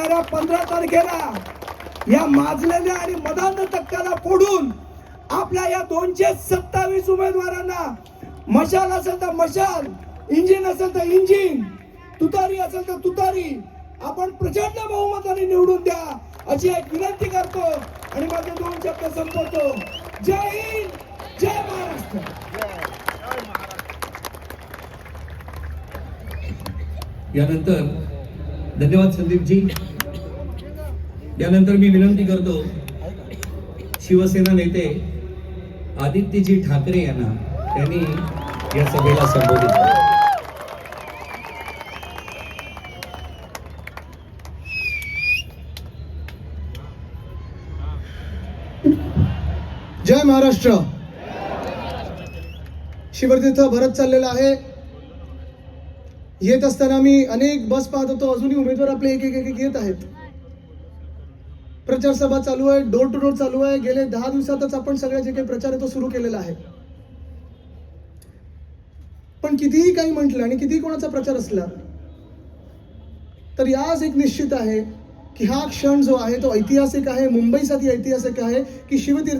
येणाऱ्या 15 तारखेला या माजलेल्या आणि मदांध तक्त्याला फोडून आपल्या या 227 उमेदवारांना, मशाल असेल तर मशाल, इंजिन असेल तर इंजिन, तुतारी असेल तर तुतारी, आपण प्रचंड बहुमताने निवडून द्या अशी एक विनंती करतो आणि माझे 2 शब्द संपवतो. जय हिंद, जय महाराष्ट्र. यानंतर धन्यवाद संदीपजी. यानंतर मी विनंती करतो शिवसेना नेते आदित्यजी ठाकरे यांना, त्यांनी या सभेला संबोधित केले. जय महाराष्ट्र. शिवतीर्थ भरत चाललेला आहे. येत असताना मी अनेक बस पाहत होतो, अजूनही उमेदवार आपले एक एक एक येत आहेत. प्रचार सभा चालू आहे, डोर टू डोर चालू आहे. गेले 10 दिवसातच आपण सगळे जे काही प्रचार आहे तो सुरू केलेला आहे. पण कितीही काही म्हटलं आणि कितीही कोणाचा प्रचार असला तर याच एक निश्चित आहे की हा क्षण जो आहे तो ऐतिहासिक आहे. मुंबईसाठी ऐतिहासिक आहे की शिवतीर्थ